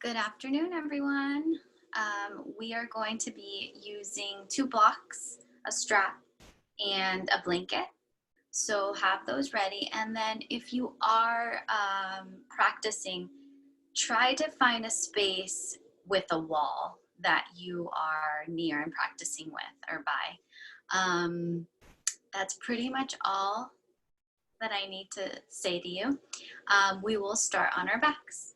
Good afternoon, everyone. We are going to be using 2 blocks, a strap, and a blanket. So have those ready. And then if you are practicing, try to find a space with a wall that you are near and practicing with or by. That's pretty much all that I need to say to you. We will start on our backs.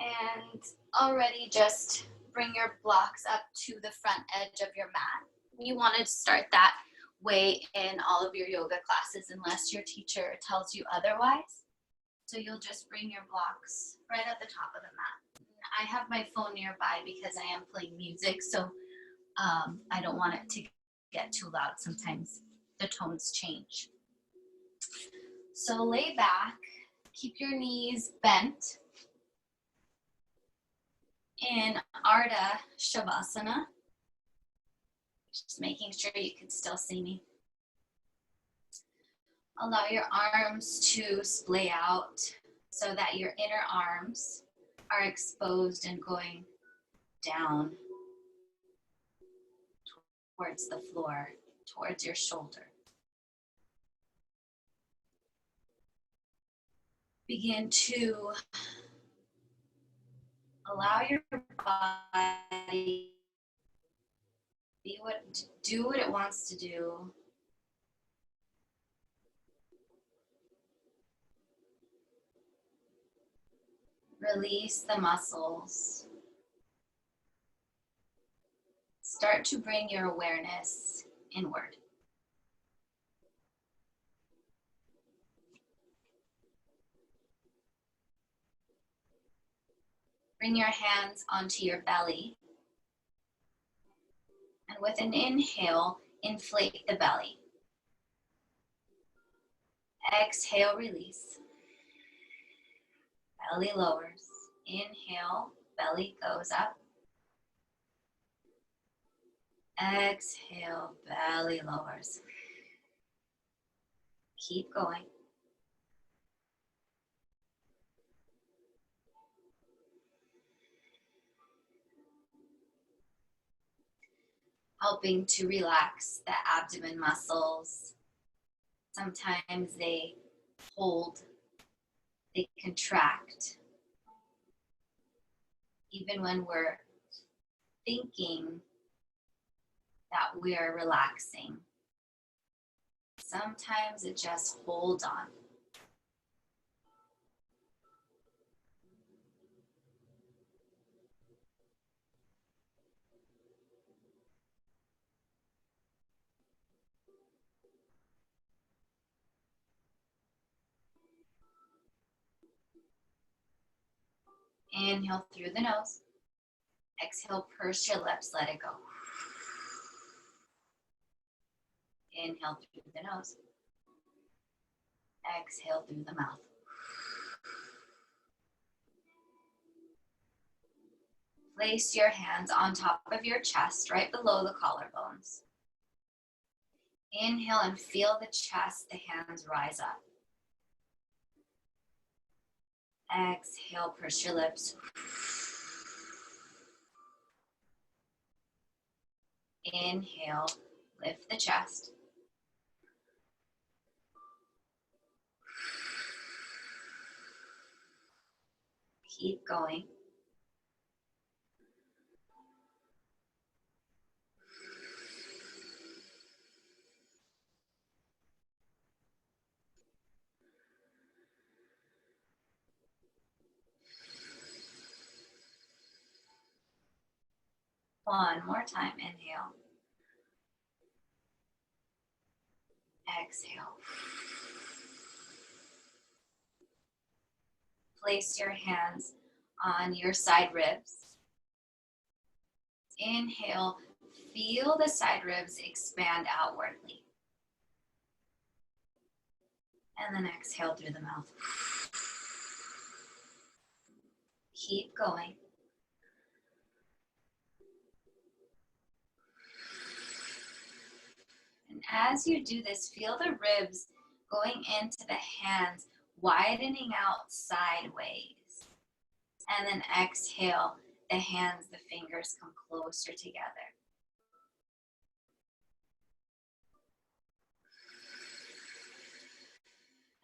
And already just bring your blocks up to the front edge of your mat. You want to start that way in all of your yoga classes unless your teacher tells you otherwise. So you'll just bring your blocks right at the top of the mat. I have my phone nearby because I am playing music, so I don't want it to get too loud. Sometimes the tones change. So lay back, keep your knees bent in Ardha Shavasana. Just making sure you can still see me. Allow your arms to splay out so that your inner arms are exposed and going down towards the floor, towards your shoulder. Begin to allow your body do what it wants to do. Release the muscles. Start to bring your awareness inward. Bring your hands onto your belly. And with an inhale, inflate the belly. Exhale, release. Belly lowers. Inhale, belly goes up. Exhale, belly lowers. Keep going. Helping to relax the abdomen muscles. Sometimes they hold, they contract. Even when we're thinking that we are relaxing, sometimes it just holds on. Inhale through the nose. Exhale, purse your lips, let it go. Inhale through the nose. Exhale through the mouth. Place your hands on top of your chest, right below the collarbones. Inhale and feel the chest, the hands rise up. Exhale, purse your lips. Inhale, lift the chest. Keep going. One more time, inhale. Exhale. Place your hands on your side ribs. Inhale, feel the side ribs expand outwardly. And then exhale through the mouth. Keep going. And as you do this, feel the ribs going into the hands, widening out sideways. And then exhale, the hands, the fingers come closer together.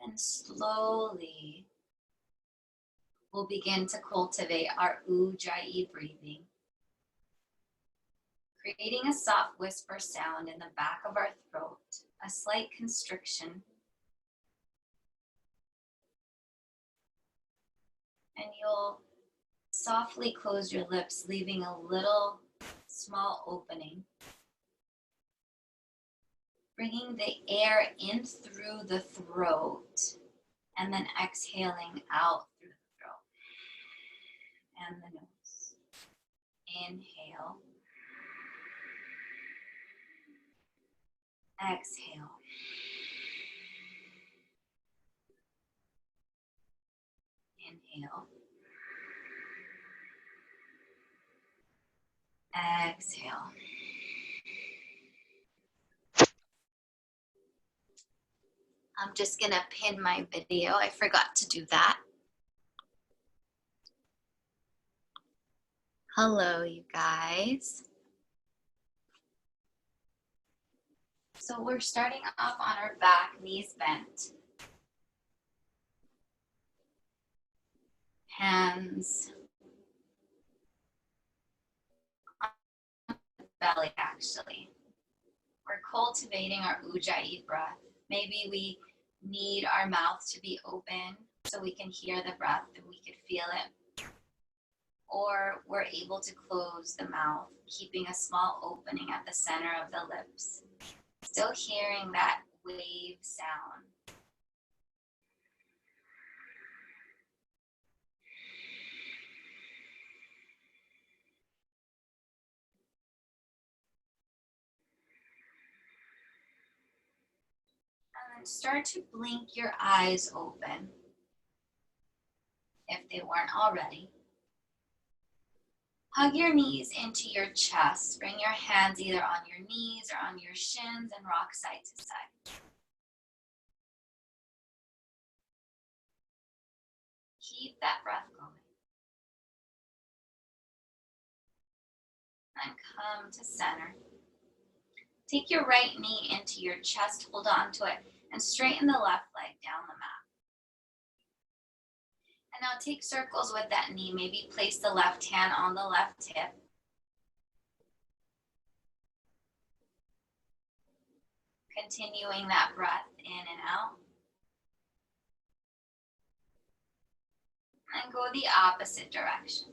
And slowly, we'll begin to cultivate our Ujjayi breathing, creating a soft whisper sound in the back of our throat, a slight constriction. And you'll softly close your lips, leaving a little small opening. Bringing the air in through the throat and then exhaling out through the throat and the nose. Inhale. Exhale. Inhale. Exhale. I'm just gonna pin my video. I forgot to do that. Hello, you guys. So we're starting off on our back, knees bent. Hands on the belly, actually. We're cultivating our Ujjayi breath. Maybe we need our mouth to be open so we can hear the breath and we can feel it. Or we're able to close the mouth, keeping a small opening at the center of the lips. Still hearing that wave sound. And then start to blink your eyes open if they weren't already. Hug your knees into your chest. Bring your hands either on your knees or on your shins and rock side to side. Keep that breath going. And come to center. Take your right knee into your chest, hold on to it, and straighten the left leg down the mat. And now take circles with that knee. Maybe place the left hand on the left hip. Continuing that breath in and out. And go the opposite direction.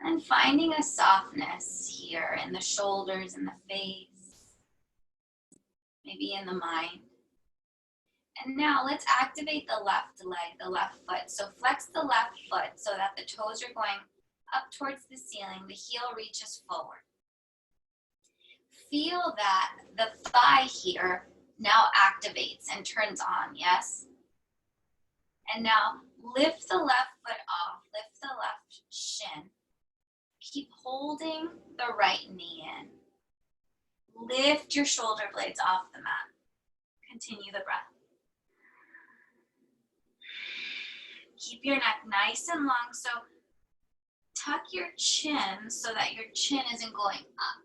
And finding a softness here in the shoulders and the face, maybe in the mind. And now let's activate the left leg, the left foot. So flex the left foot so that the toes are going up towards the ceiling, the heel reaches forward. Feel that the thigh here now activates and turns on, yes? And now lift the left foot off, lift the left shin. Keep holding the right knee in. Lift your shoulder blades off the mat. Continue the breath. Keep your neck nice and long, so tuck your chin so that your chin isn't going up.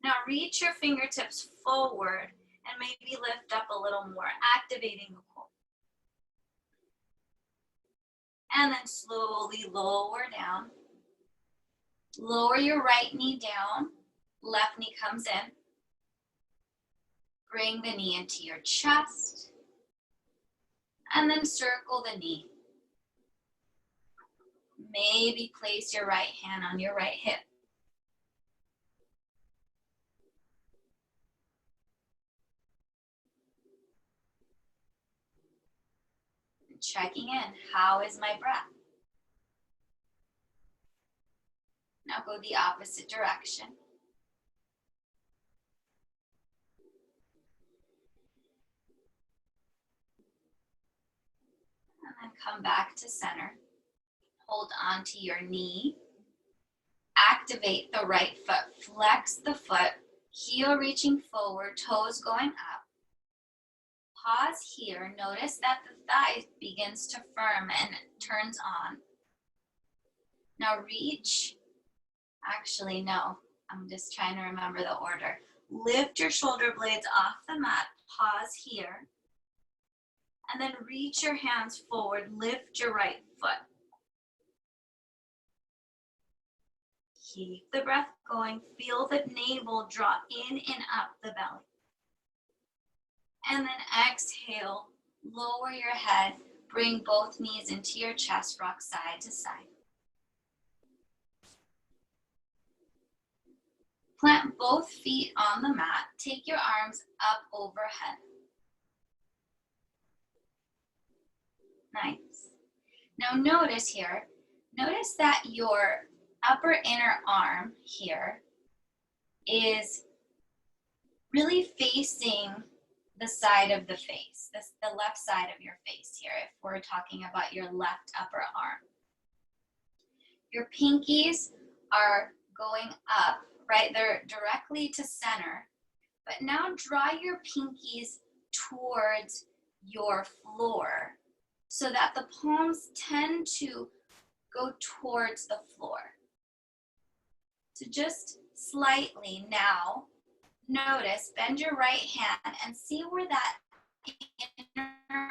Now reach your fingertips forward and maybe lift up a little more, activating the core. And then slowly lower down. Lower your right knee down, left knee comes in. Bring the knee into your chest, and then circle the knee. Maybe place your right hand on your right hip. Checking in, how is my breath? Now go the opposite direction. And then come back to center. Hold on to your knee. Activate the right foot. Flex the foot. Heel reaching forward, toes going up. Pause here. Notice that the thigh begins to firm and turns on. Now reach. Actually, no. I'm just trying to remember the order. Lift your shoulder blades off the mat. Pause here. And then reach your hands forward. Lift your right foot. Keep the breath going. Feel the navel draw in and up the belly. And then exhale, lower your head, bring both knees into your chest, rock side to side. Plant both feet on the mat, take your arms up overhead. Nice. Now notice here, notice that your upper inner arm here is really facing the side of the face, the left side of your face here, if we're talking about your left upper arm. Your pinkies are going up, right? They're directly to center, but now draw your pinkies towards your floor so that the palms tend to go towards the floor. So just slightly now, notice, bend your right hand and see where that inner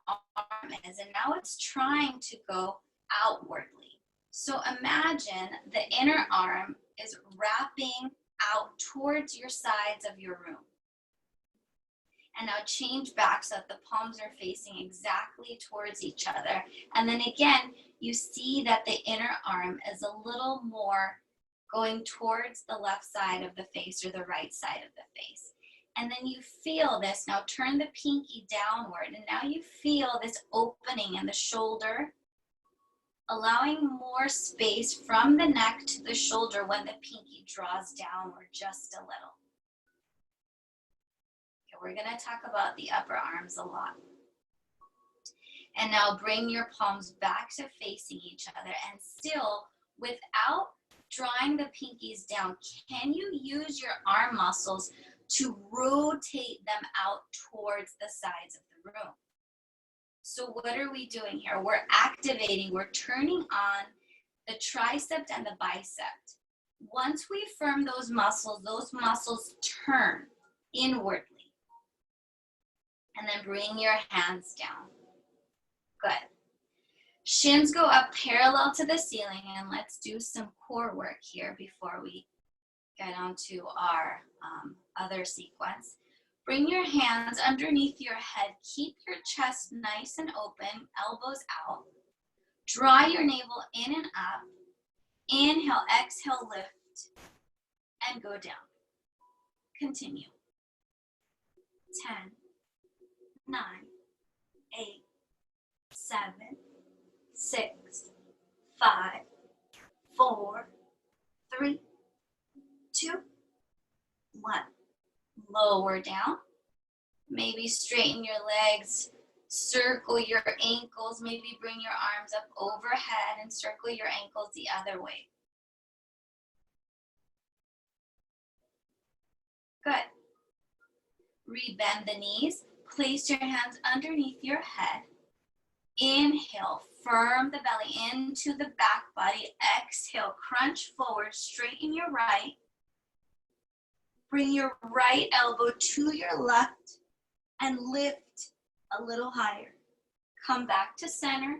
arm is. And now it's trying to go outwardly. So imagine the inner arm is wrapping out towards your sides of your room. And now change back so that the palms are facing exactly towards each other. And then again, you see that the inner arm is a little more going towards the left side of the face or the right side of the face. And then you feel this. Now turn the pinky downward, and now you feel this opening in the shoulder, allowing more space from the neck to the shoulder when the pinky draws downward just a little. Okay, we're gonna talk about the upper arms a lot. And now bring your palms back to facing each other, and still without drawing the pinkies down, can you use your arm muscles to rotate them out towards the sides of the room? So what are we doing here? We're activating, we're turning on the tricep and the bicep. Once we firm those muscles turn inwardly. And then bring your hands down. Good. Shins go up parallel to the ceiling, and let's do some core work here before we get onto our other sequence. Bring your hands underneath your head. Keep your chest nice and open, elbows out. Draw your navel in and up. Inhale, exhale, lift, and go down. Continue. 10, 9, 8, 7, 6, 5, 4, 3, 2, 1. Lower down. Maybe straighten your legs, circle your ankles, maybe bring your arms up overhead and circle your ankles the other way. Good. Rebend the knees. Place your hands underneath your head. Inhale, firm the belly into the back body. Exhale, crunch forward, straighten your right. Bring your right elbow to your left and lift a little higher. Come back to center.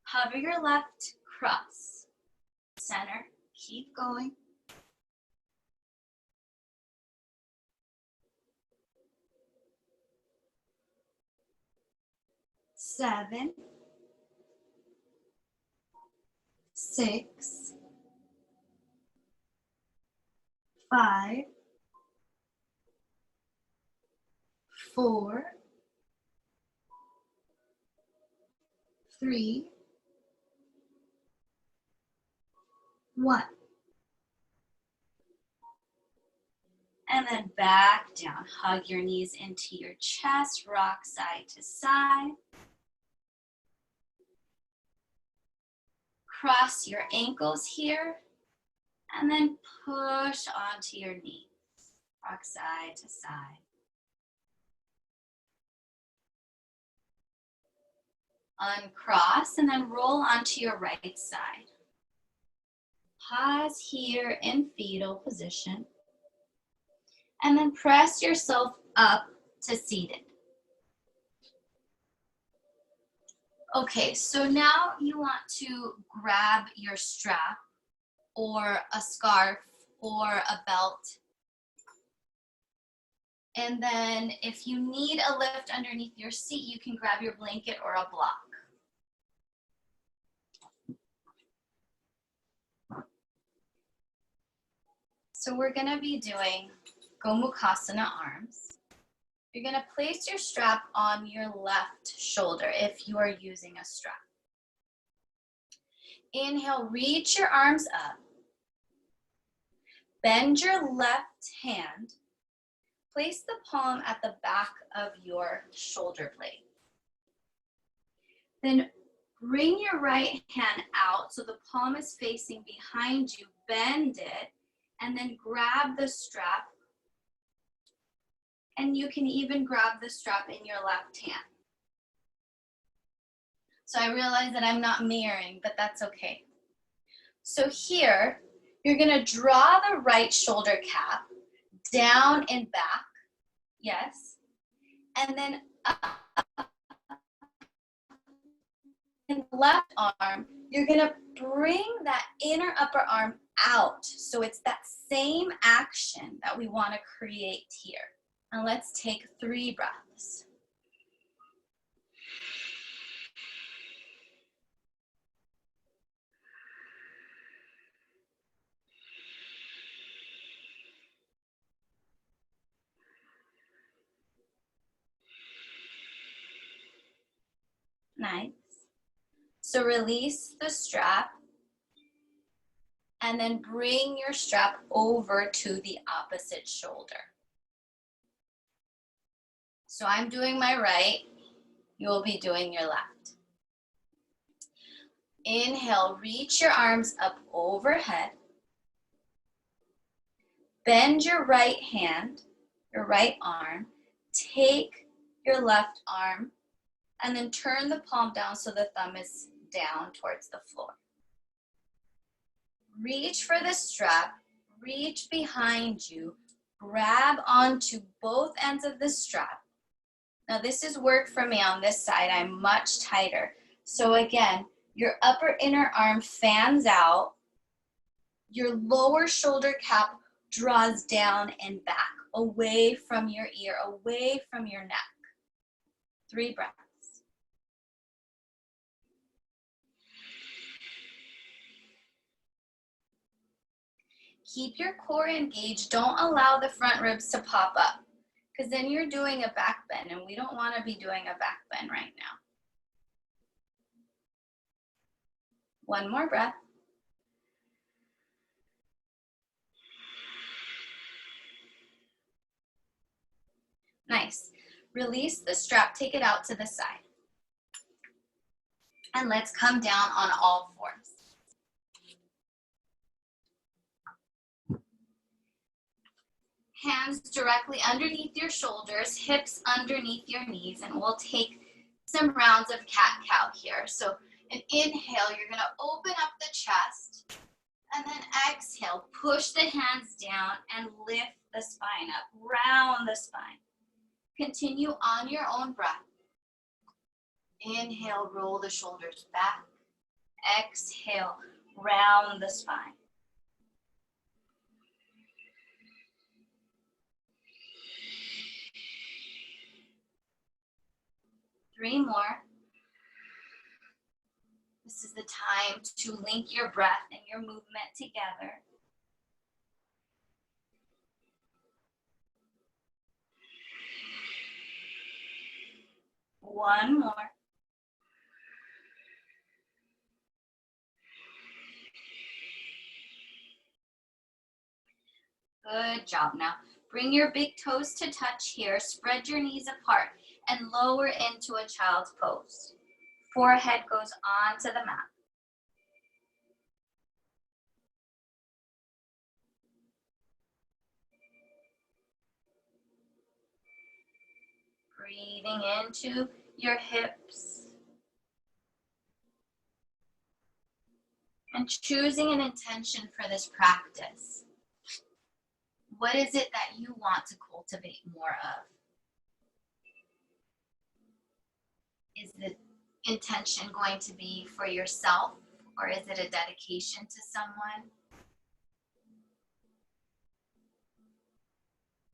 Hover your left, cross. Center, keep going. Seven, 6, 5, 4, 3, 1. And then back down. Hug your knees into your chest. Rock side to side. Cross your ankles here. And then push onto your knees. Rock side to side. Uncross and then roll onto your right side. Pause here in fetal position. And then press yourself up to seated. Okay, so now you want to grab your strap or a scarf or a belt. And then if you need a lift underneath your seat, you can grab your blanket or a block. So we're gonna be doing Gomukhasana arms. You're gonna place your strap on your left shoulder if you are using a strap. Inhale, reach your arms up. Bend your left hand. Place the palm at the back of your shoulder blade. Then bring your right hand out so the palm is facing behind you. Bend it and then grab the strap. And you can even grab the strap in your left hand. So I realize that I'm not mirroring, but that's okay. So here, you're gonna draw the right shoulder cap down and back, yes. And then up in the left arm, you're gonna bring that inner upper arm out. So it's that same action that we wanna create here. And let's take 3 breaths. Nice. So release the strap and then bring your strap over to the opposite shoulder. So I'm doing my right, you'll be doing your left. Inhale, reach your arms up overhead. Bend your right hand, your right arm. Take your left arm and then turn the palm down so the thumb is down towards the floor. Reach for the strap, reach behind you, grab onto both ends of the strap. Now this is work for me on this side, I'm much tighter. So again, your upper inner arm fans out, your lower shoulder cap draws down and back, away from your ear, away from your neck. 3 breaths. Keep your core engaged, don't allow the front ribs to pop up, because then you're doing a back bend, and we don't want to be doing a back bend right now. 1 more breath. Nice. Release the strap, take it out to the side. And let's come down on all 4s. Hands directly underneath your shoulders, hips underneath your knees, and we'll take some rounds of cat-cow here. So an inhale, you're gonna open up the chest, and then exhale, push the hands down and lift the spine up, round the spine. Continue on your own breath. Inhale, roll the shoulders back. Exhale, round the spine. 3 more. This is the time to link your breath and your movement together. One more. Good job. Now, bring your big toes to touch here. Spread your knees apart and lower into a child's pose. Forehead goes onto the mat. Breathing into your hips. And choosing an intention for this practice. What is it that you want to cultivate more of? Is the intention going to be for yourself, or is it a dedication to someone?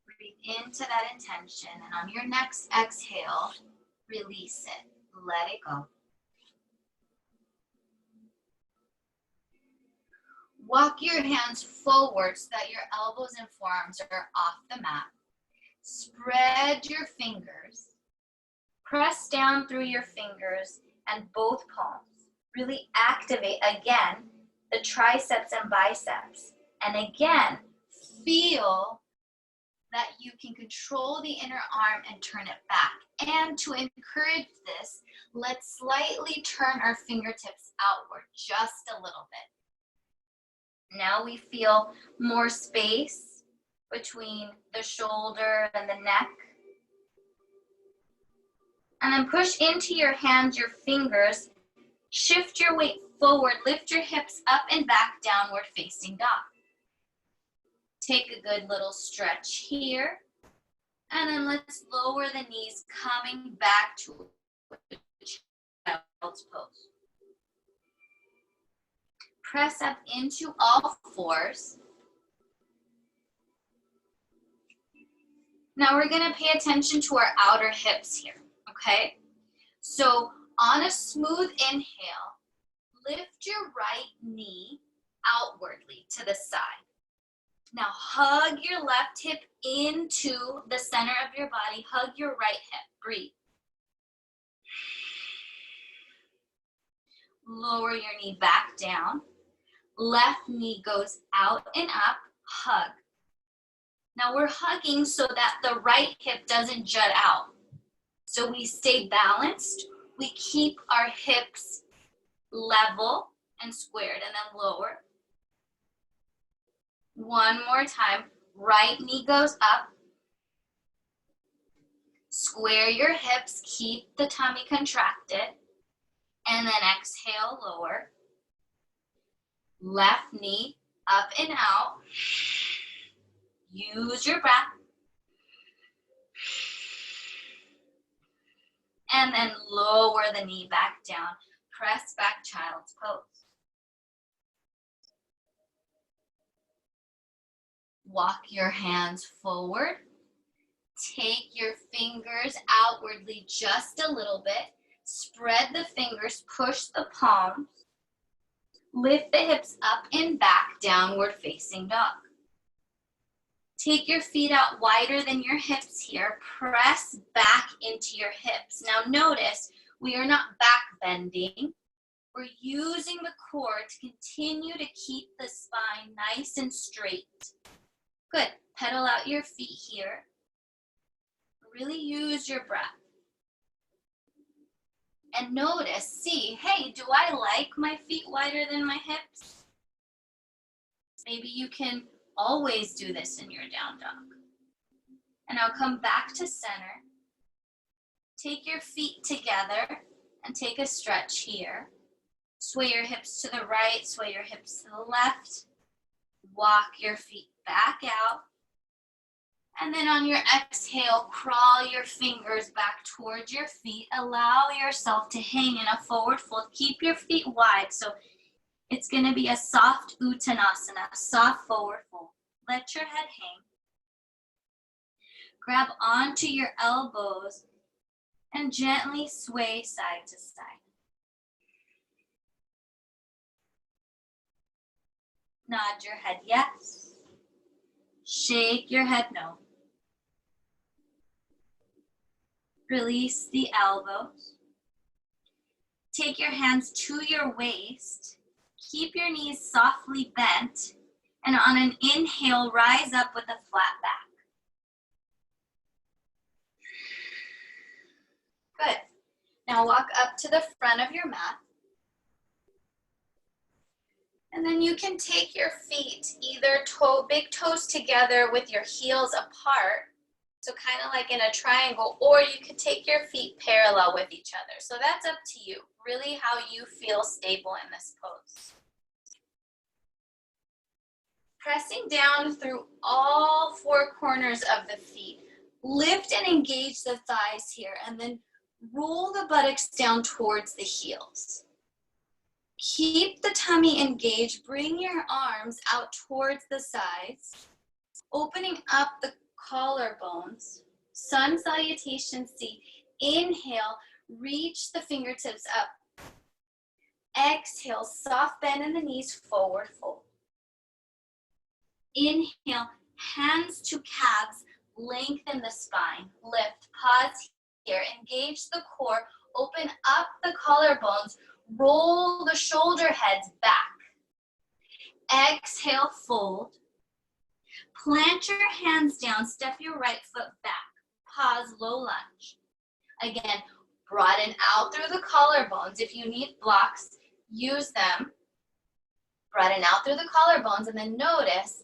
Breathe into that intention, and on your next exhale, release it. Let it go. Walk your hands forward so that your elbows and forearms are off the mat. Spread your fingers. Press down through your fingers and both palms. Really activate, again, the triceps and biceps. And again, feel that you can control the inner arm and turn it back. And to encourage this, let's slightly turn our fingertips outward just a little bit. Now we feel more space between the shoulder and the neck. And then push into your hands, your fingers. Shift your weight forward. Lift your hips up and back, downward facing dog. Take a good little stretch here. And then let's lower the knees, coming back to child's pose. Press up into all fours. Now we're going to pay attention to our outer hips here, okay? So on a smooth inhale, lift your right knee outwardly to the side. Now hug your left hip into the center of your body. Hug your right hip. Breathe. Lower your knee back down. Left knee goes out and up. Hug. Now we're hugging so that the right hip doesn't jut out. So we stay balanced. We keep our hips level and squared, and then lower. One more time. Right knee goes up. Square your hips. Keep the tummy contracted. And then exhale, lower. Left knee up and out. Use your breath. And then lower the knee back down. Press back, child's pose. Walk your hands forward. Take your fingers outwardly just a little bit. Spread the fingers, push the palms. Lift the hips up and back, downward facing dog. Take your feet out wider than your hips here. Press back into your hips. Now notice, we are not back bending. We're using the core to continue to keep the spine nice and straight. Good. Pedal out your feet here. Really use your breath. And notice, see, hey, do I like my feet wider than my hips? Maybe you can always do this in your down dog. And now come back to center. Take your feet together and take a stretch here. Sway your hips to the right, sway your hips to the left. Walk your feet back out. And then on your exhale, crawl your fingers back towards your feet. Allow yourself to hang in a forward fold. Keep your feet wide. So it's going to be a soft uttanasana, a soft forward fold. Let your head hang. Grab onto your elbows and gently sway side to side. Nod your head yes. Shake your head no. Release the elbows. Take your hands to your waist. Keep your knees softly bent. And on an inhale, rise up with a flat back. Good. Now walk up to the front of your mat. And then you can take your feet, either big toes together with your heels apart, So kind of like in a triangle, or you could take your feet parallel with each other. So that's up to you, really how you feel stable in this pose. Pressing down through all four corners of the feet. Lift and engage the thighs here, and then roll the buttocks down towards the heels. Keep the tummy engaged. Bring your arms out towards the sides, opening up the collarbones. Sun salutation C. Inhale, reach the fingertips up. Exhale, soft bend in the knees, forward fold. Inhale, hands to calves, lengthen the spine. Lift, pause here, engage the core, open up the collarbones, roll the shoulder heads back. Exhale, fold. Plant your hands down, step your right foot back. Pause, low lunge. Again, broaden out through the collarbones. If you need blocks, use them. Broaden out through the collarbones, and then notice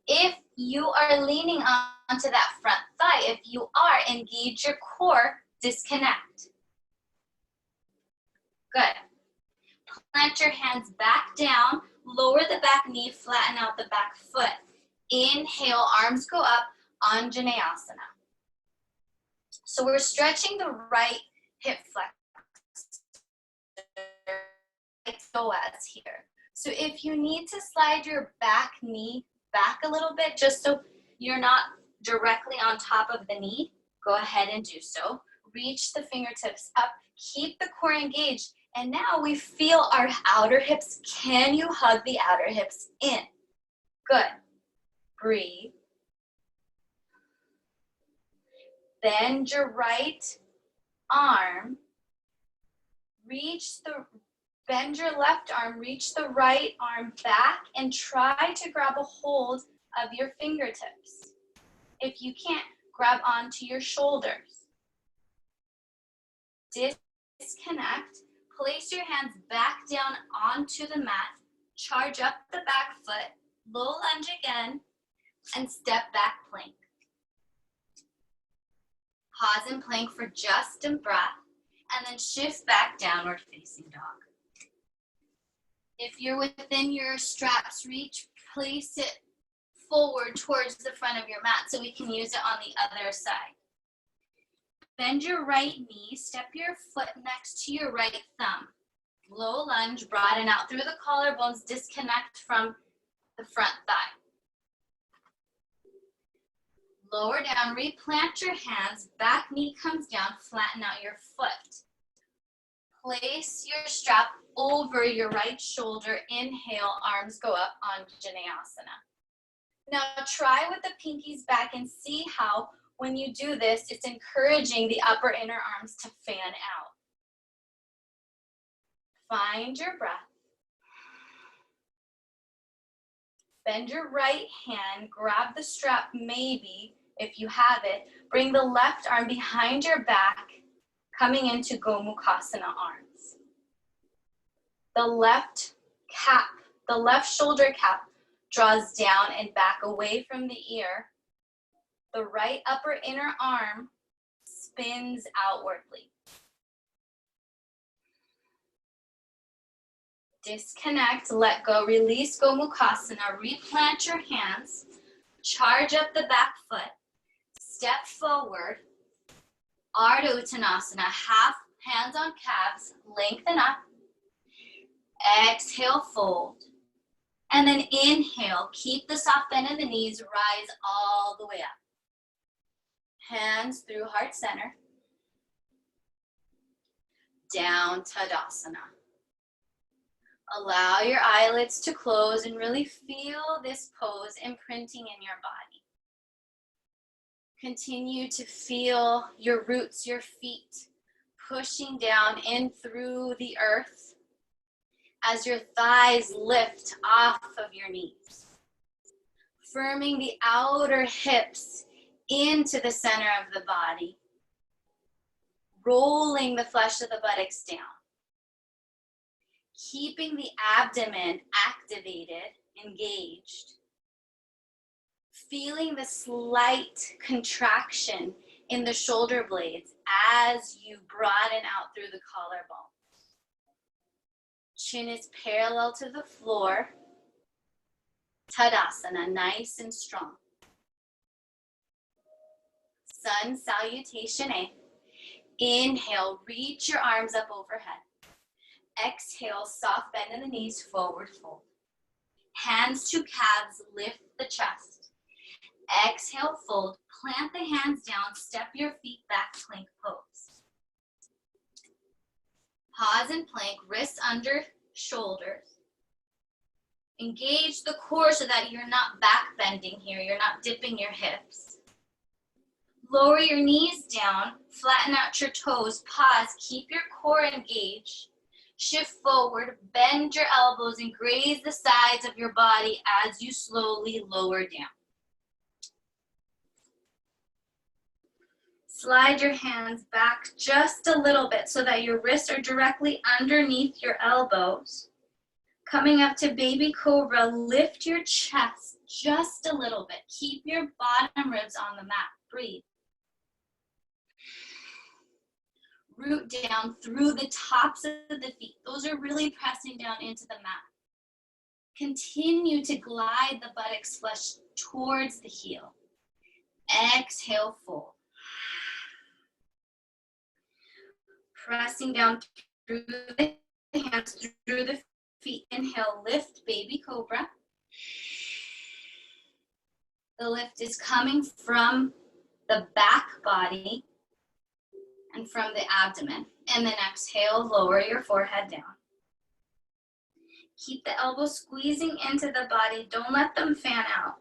if you are leaning onto that front thigh. If you are, engage your core, disconnect. Good. Plant your hands back down, lower the back knee, flatten out the back foot. Inhale, arms go up, Anjaneyasana. So we're stretching the right hip flex, right psoas here. So if you need to slide your back knee back a little bit, just so you're not directly on top of the knee, go ahead and do so. Reach the fingertips up, keep the core engaged, and now we feel our outer hips. Can you hug the outer hips in? Good. Breathe. Bend your right arm. Bend your left arm, reach the right arm back, and try to grab a hold of your fingertips. If you can't, grab onto your shoulders. Disconnect. Place your hands back down onto the mat. Charge up the back foot. Low lunge again, and step back plank. Pause in plank for just a breath, and then shift back downward facing dog. If you're within your straps reach, place it forward towards the front of your mat so we can use it on the other side. Bend your right knee, step your foot next to your right thumb. Low lunge, broaden out through the collarbones, disconnect from the front thigh. Lower down, replant your hands, back knee comes down, flatten out your foot. Place your strap over your right shoulder. Inhale, arms go up, Anjaneyasana. Now try with the pinkies back and see how, when you do this, it's encouraging the upper inner arms to fan out. Find your breath. Bend your right hand, grab the strap maybe, if you have it. Bring the left arm behind your back, coming into Gomukhasana arms. The left shoulder cap draws down and back away from the ear. The right upper inner arm spins outwardly. Disconnect, let go, release Gomukhasana, replant your hands, charge up the back foot, step forward, Ardha Uttanasana, half hands on calves, lengthen up, exhale, fold, and then inhale, keep the soft bend in the knees, rise all the way up. Hands through heart center, down Tadasana. Allow your eyelids to close and really feel this pose imprinting in your body. Continue to feel your roots, your feet, pushing down in through the earth as your thighs lift off of your knees. Firming the outer hips into the center of the body. Rolling the flesh of the buttocks down. Keeping the abdomen activated, engaged. feeling the slight contraction in the shoulder blades as you broaden out through the collarbone. Chin is parallel to the floor. Tadasana, nice and strong. Sun salutation A. Inhale, reach your arms up overhead. Exhale, soft bend in the knees, forward fold. Hands to calves, lift the chest. Exhale, fold, plant the hands down, step your feet back, plank pose. Pause and plank, wrists under shoulders. Engage the core so that you're not back bending here, you're not dipping your hips. Lower your knees down, flatten out your toes, pause, keep your core engaged. Shift forward, bend your elbows and graze the sides of your body as you slowly lower down. Slide your hands back just a little bit so that your wrists are directly underneath your elbows. Coming up to baby cobra, lift your chest just a little bit. Keep your bottom ribs on the mat. Breathe. Root down through the tops of the feet. Those are really pressing down into the mat. Continue to glide the buttocks flush towards the heel. Exhale, fold. Pressing down through the hands, through the feet. Inhale, lift, baby cobra. The lift is coming from the back body and from the abdomen. And then exhale, lower your forehead down. Keep the elbows squeezing into the body. Don't let them fan out.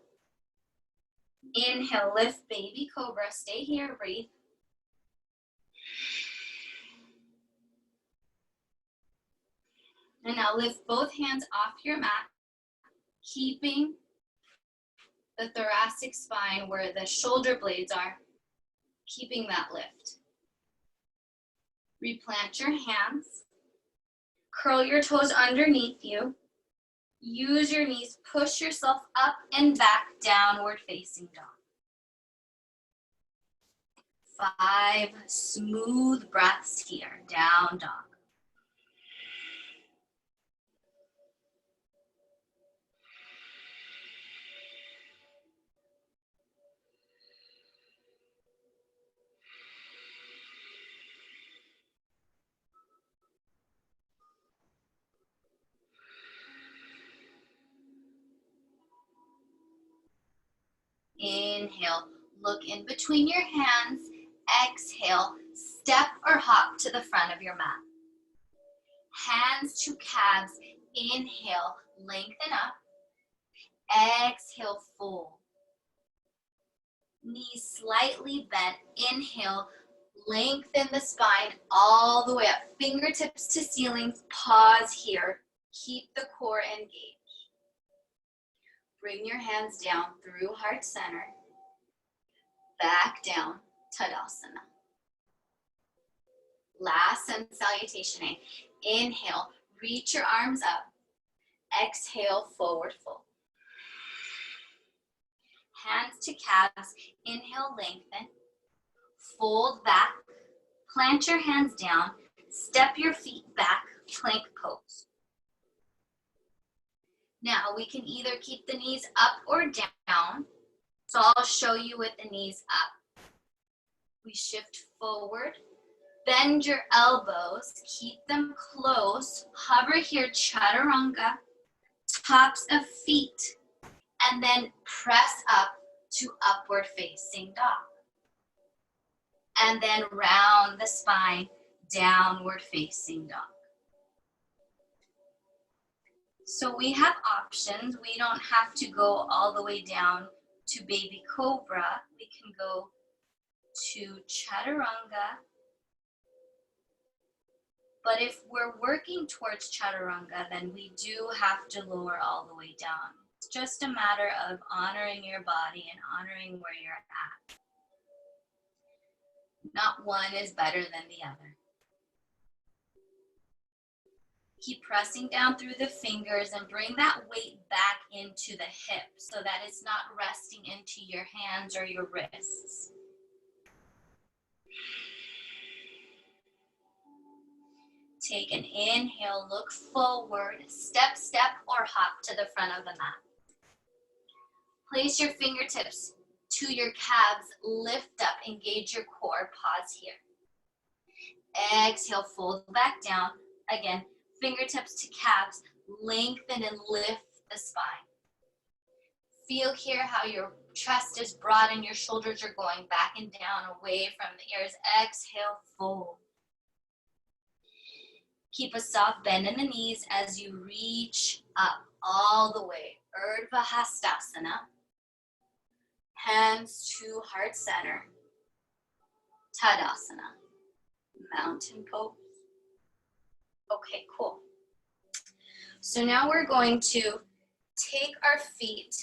Inhale, lift, baby cobra. Stay here, breathe. And now lift both hands off your mat, keeping the thoracic spine where the shoulder blades are, keeping that lift. Replant your hands. Curl your toes underneath you. Use your knees, push yourself up and back, downward facing dog. 5 smooth breaths here, down dog. Inhale, look in between your hands. Exhale, step or hop to the front of your mat. Hands to calves. Inhale, lengthen up. Exhale, fold. Knees slightly bent. Inhale, lengthen the spine all the way up. Fingertips to ceilings. Pause here. Keep the core engaged. Bring your hands down through heart center. Back down, Tadasana. Last sun salutation A. Inhale, reach your arms up. Exhale, forward fold. Hands to calves. Inhale, lengthen. Fold back. Plant your hands down. Step your feet back, plank pose. Now we can either keep the knees up or down. So I'll show you with the knees up. We shift forward. Bend your elbows. Keep them close. Hover here, chaturanga. Tops of feet. And then press up to upward facing dog. And then round the spine, downward facing dog. So we have options. We don't have to go all the way down to baby cobra. We can go to chaturanga. But if we're working towards chaturanga, then we do have to lower all the way down. It's just a matter of honoring your body and honoring where you're at. Not one is better than the other. Keep pressing down through the fingers and bring that weight back into the hip so that it's not resting into your hands or your wrists. Take an inhale, look forward, step, or hop to the front of the mat. Place your fingertips to your calves, lift up, engage your core, pause here. Exhale, fold back down. Again, fingertips to calves, lengthen and lift the spine. Feel here how your chest is broad and your shoulders are going back and down, away from the ears. Exhale, fold. Keep a soft bend in the knees as you reach up all the way. Urdhva Hastasana. Hands to heart center. Tadasana. Mountain pose. Okay, cool. So now we're going to take our feet,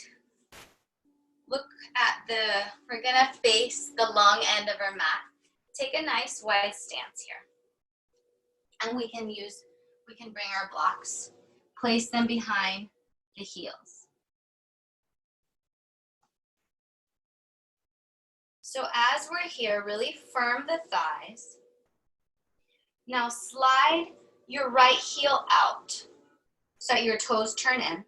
look at we're gonna face the long end of our mat. Take a nice wide stance here. And we can bring our blocks, place them behind the heels. So as we're here, really firm the thighs. Now slide your right heel out so that your toes turn in.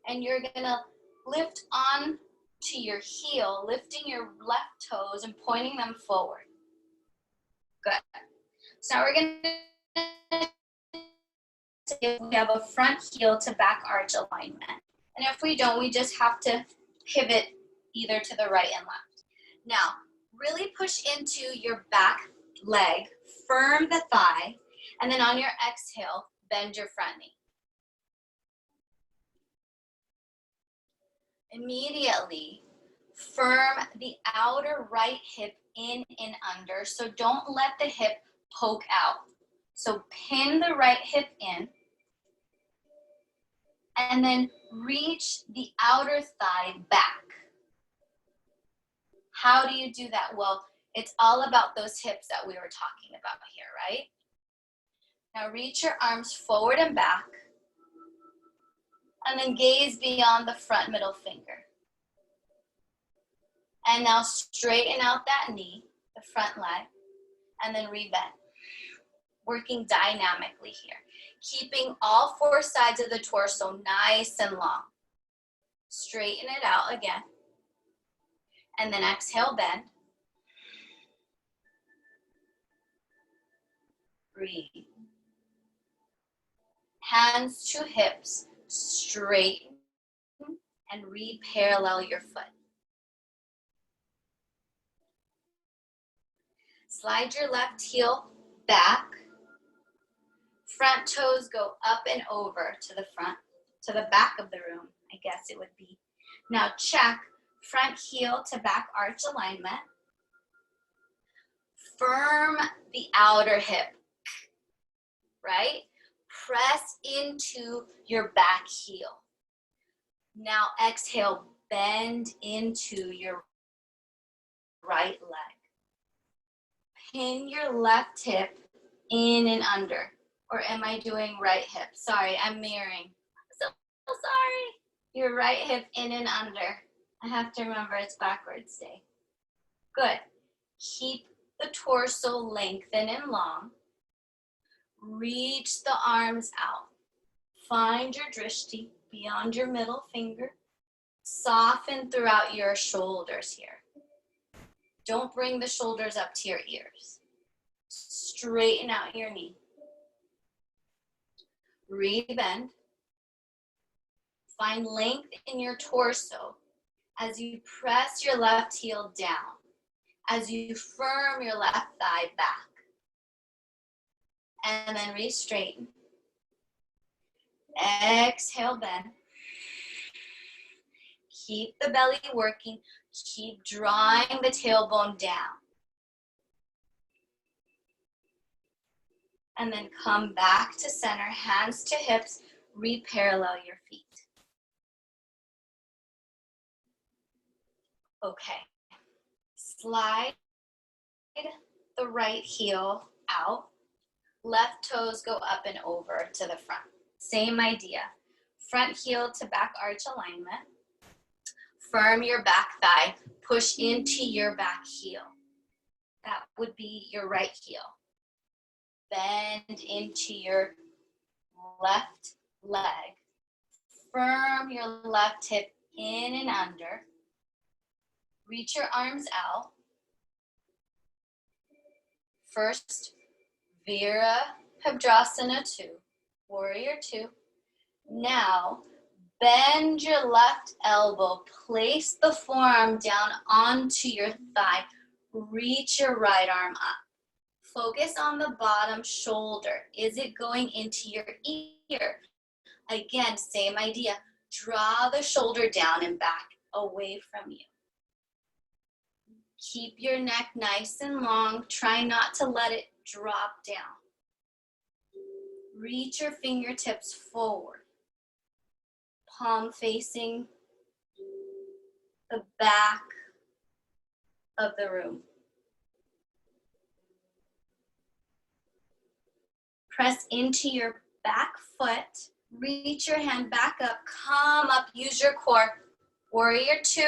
And you're gonna lift on to your heel, lifting your left toes and pointing them forward. Good. So now we're gonna if we have a front heel to back arch alignment. And if we don't, we just have to pivot either to the right and left. Now, really push into your back leg, firm the thigh, and then on your exhale, bend your front knee. Immediately, firm the outer right hip in and under, so don't let the hip poke out. So pin the right hip in, and then reach the outer thigh back. How do you do that? Well, it's all about those hips that we were talking about here, right? Now reach your arms forward and back, and then gaze beyond the front middle finger. And now straighten out that knee, the front leg, and then rebend. Working dynamically here. Keeping all four sides of the torso nice and long. Straighten it out again. And then exhale, bend. Breathe. Hands to hips, straighten and re-parallel your foot. Slide your left heel back. Front toes go up and over to the front, to the back of the room, I guess it would be. Now check front heel to back arch alignment. Firm the outer hip, right? Press into your back heel. Now exhale, bend into your right leg. Pin your left hip in and under. Or am I doing right hip? Sorry, I'm mirroring. So sorry. Your right hip in and under. I have to remember it's backwards day. Good. Keep the torso lengthened and long. Reach the arms out. Find your drishti beyond your middle finger. Soften throughout your shoulders here. Don't bring the shoulders up to your ears. Straighten out your knee. Rebend. Find length in your torso as you press your left heel down, as you firm your left thigh back. And then re-straighten. Exhale, bend. Keep the belly working. Keep drawing the tailbone down. And then come back to center, hands to hips, re-parallel your feet. Okay. Slide the right heel out. Left toes go up and over to the front. Same idea. Front heel to back arch alignment. Firm your back thigh. Push into your back heel. That would be your right heel. Bend into your left leg. Firm your left hip in and under. Reach your arms out. First, Virabhadrasana 2, Warrior 2. Now, bend your left elbow. Place the forearm down onto your thigh. Reach your right arm up. Focus on the bottom shoulder. Is it going into your ear? Again, same idea. Draw the shoulder down and back away from you. Keep your neck nice and long. Try not to let it drop down. Reach your fingertips forward. Palm facing the back of the room. Press into your back foot. Reach your hand back up. Come up. Use your core. Warrior 2.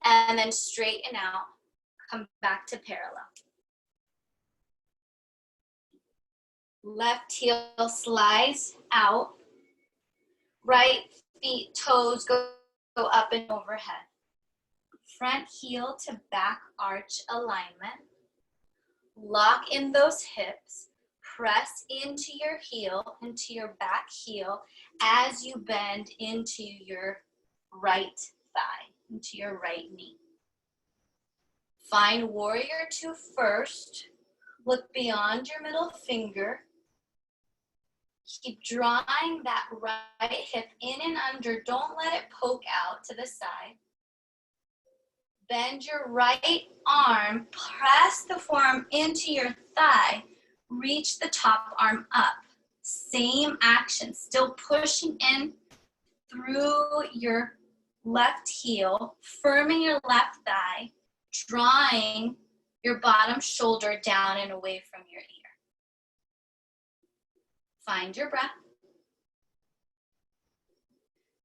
And then straighten out. Come back to parallel. Left heel slides out. Right feet, toes go up and overhead. Front heel to back arch alignment. Lock in those hips. Press into your heel, into your back heel as you bend into your right thigh, into your right knee. Find Warrior 2 first. Look beyond your middle finger. Keep drawing that right hip in and under. Don't let it poke out to the side. Bend your right arm. Press the forearm into your thigh. Reach the top arm up. Same action. Still pushing in through your left heel. Firming your left thigh. Drawing your bottom shoulder down and away from your ear. Find your breath.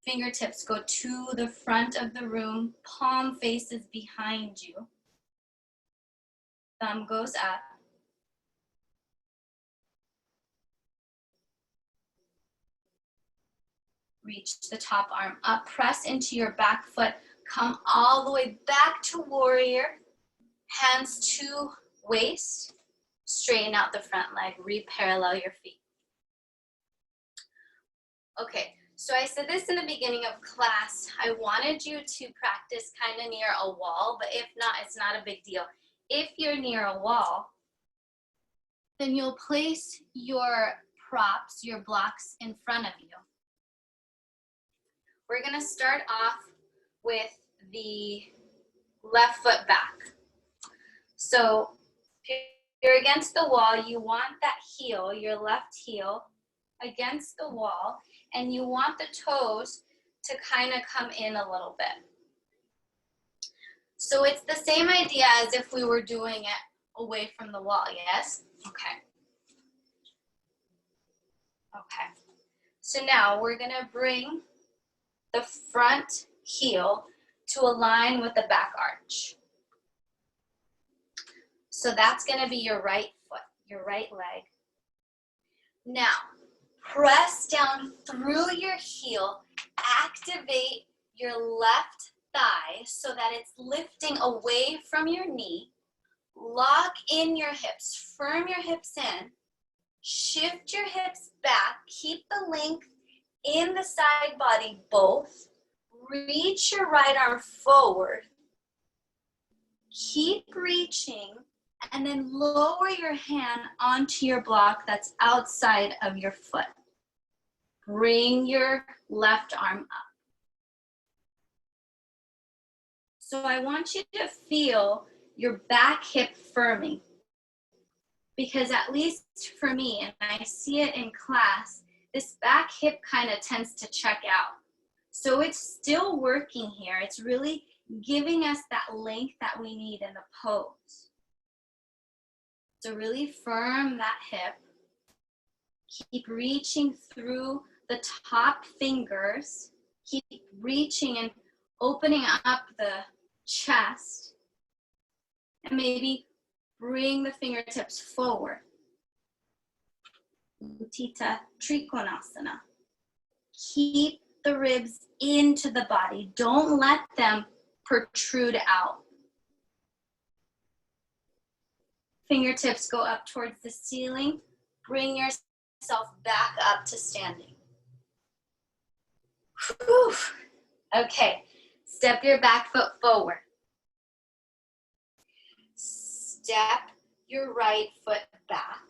Fingertips go to the front of the room. Palm faces behind you. Thumb goes up. Reach the top arm up. Press into your back foot. Come all the way back to warrior. Hands to waist. Straighten out the front leg. Re-parallel your feet. Okay, so I said this in the beginning of class. I wanted you to practice kind of near a wall, but if not, it's not a big deal. If you're near a wall, then you'll place your props, your blocks in front of you. We're gonna start off with the left foot back. So if you're against the wall, you want that heel, your left heel, against the wall, and you want the toes to kind of come in a little bit. So it's the same idea as if we were doing it away from the wall, yes? Okay. Okay. So now we're gonna bring the front heel to align with the back arch. So that's gonna be your right foot, your right leg. Now, press down through your heel, activate your left thigh so that it's lifting away from your knee. Lock in your hips, firm your hips in, shift your hips back, keep the length in the side body both. Reach your right arm forward. Keep reaching, and then lower your hand onto your block that's outside of your foot. Bring your left arm up. So I want you to feel your back hip firming, because at least for me, and I see it in class, this back hip kind of tends to check out. So it's still working here. It's really giving us that length that we need in the pose. So really firm that hip. Keep reaching through the top fingers. Keep reaching and opening up the chest. And maybe bring the fingertips forward. Utthita Trikonasana. Keep the ribs into the body. Don't let them protrude out. Fingertips go up towards the ceiling. Bring yourself back up to standing. Whew. Okay, step your back foot forward. Step your right foot back.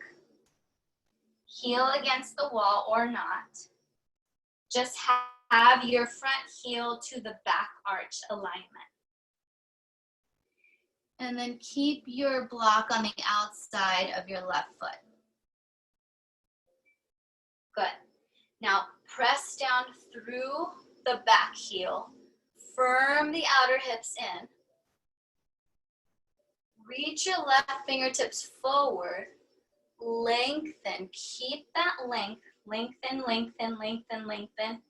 Heel against the wall or not. Just have your front heel to the back arch alignment. And then keep your block on the outside of your left foot. Good. Now press down through the back heel. Firm the outer hips in. Reach your left fingertips forward. Lengthen. Keep that length. Lengthen, lengthen, lengthen, lengthen.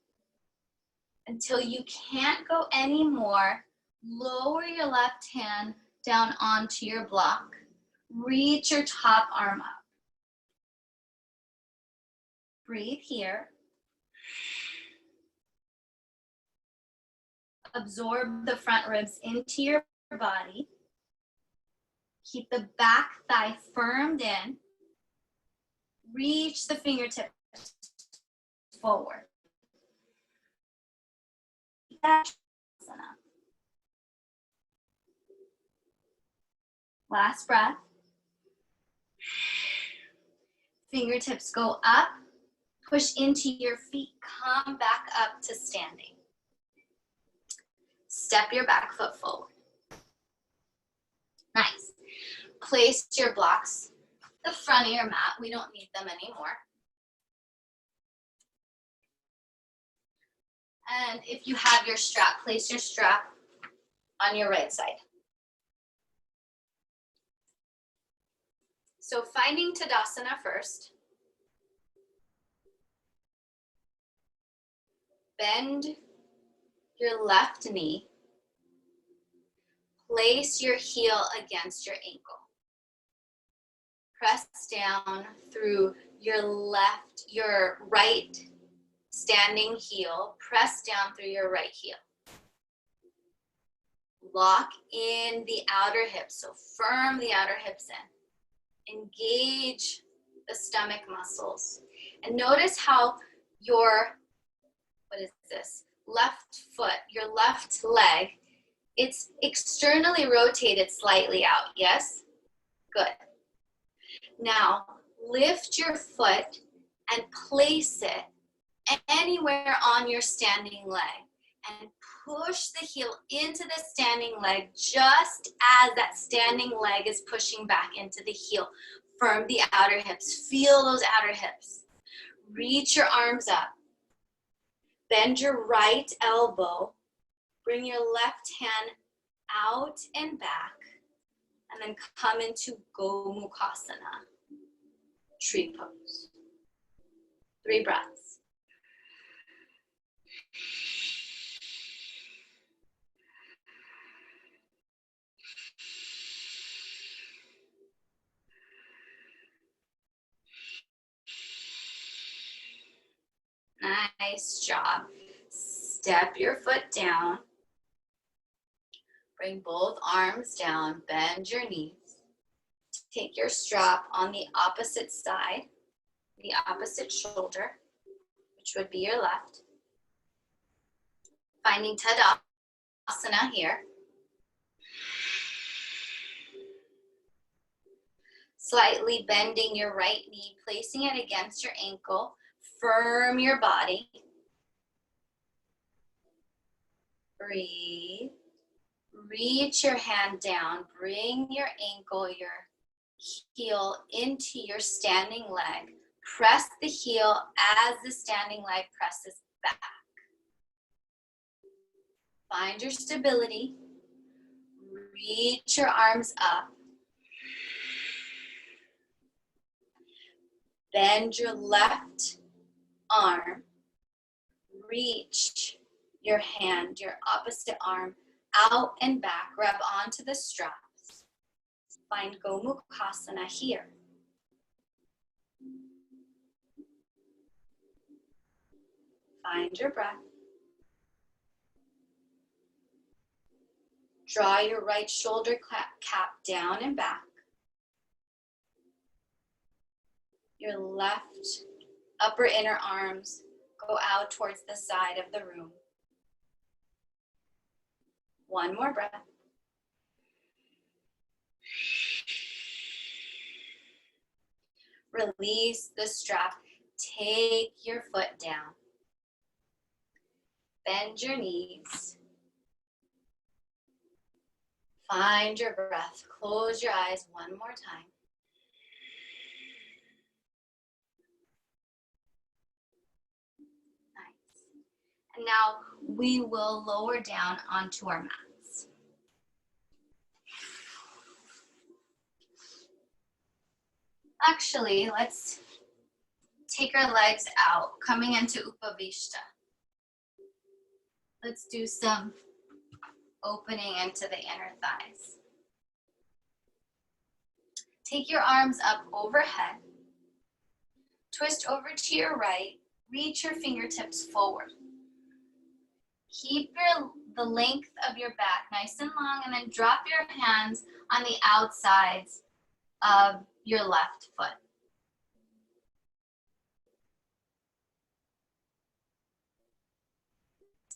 Until you can't go anymore, lower your left hand down onto your block. Reach your top arm up. Breathe here. Absorb the front ribs into your body. Keep the back thigh firmed in. Reach the fingertips forward. Last breath. Fingertips go up. Push into your feet. Come back up to standing. Step your back foot forward. Nice. Place your blocks the front of your mat. We don't need them anymore. And if you have your strap, place your strap on your right side. So finding Tadasana first. Bend your left knee. Place your heel against your ankle. Press down through your right standing heel. Press down through your right heel. Lock in the outer hips, so firm the outer hips in. Engage the stomach muscles. And notice how your, left foot, your left leg, it's externally rotated slightly out, yes? Good. Now, lift your foot and place it anywhere on your standing leg. And push the heel into the standing leg just as that standing leg is pushing back into the heel. Firm the outer hips. Feel those outer hips. Reach your arms up. Bend your right elbow. Bring your left hand out and back. And then come into Gomukhasana, tree pose. 3 breaths. Nice job. Step your foot down. Bring both arms down. Bend your knees. Take your strap on the opposite side, the opposite shoulder, which would be your left. Finding Tadasana here. Slightly bending your right knee, placing it against your ankle. Firm your body. Breathe. Reach your hand down. Bring your ankle, your heel into your standing leg. Press the heel as the standing leg presses back. Find your stability. Reach your arms up. Bend your left arm. Reach your hand, your opposite arm, out and back. Grab onto the straps. Find Gomukhasana here. Find your breath. Draw your right shoulder cap down and back. Your left upper inner arms go out towards the side of the room. One more breath. Release the strap. Take your foot down. Bend your knees. Find your breath. Close your eyes one more time. Nice. And now we will lower down onto our mats. Actually, let's take our legs out, coming into Upavishta. Let's do some opening into the inner thighs. Take your arms up overhead. Twist over to your right. Reach your fingertips forward. Keep the length of your back nice and long, and then drop your hands on the outsides of your left foot.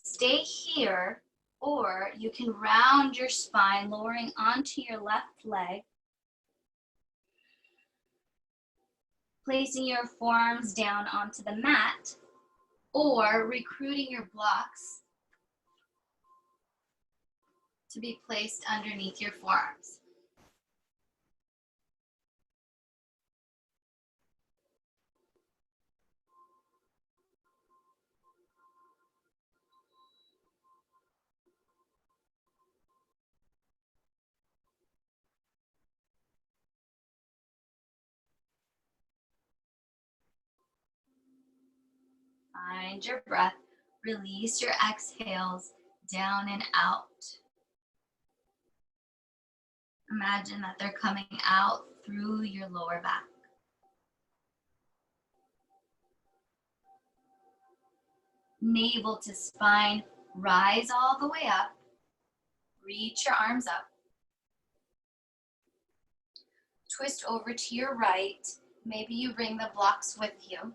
Stay here, or you can round your spine, lowering onto your left leg. Placing your forearms down onto the mat, or recruiting your blocks to be placed underneath your forearms. Find your breath. Release your exhales down and out. Imagine that they're coming out through your lower back. Navel to spine, rise all the way up. Reach your arms up. Twist over to your right. Maybe you bring the blocks with you.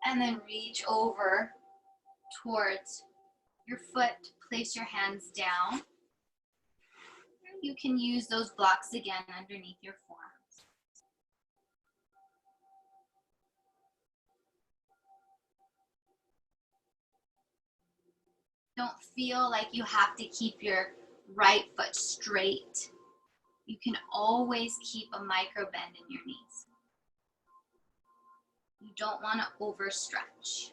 And then reach over towards your foot. Place your hands down. You can use those blocks again underneath your forearms. Don't feel like you have to keep your right foot straight. You can always keep a micro bend in your knees. You don't want to overstretch.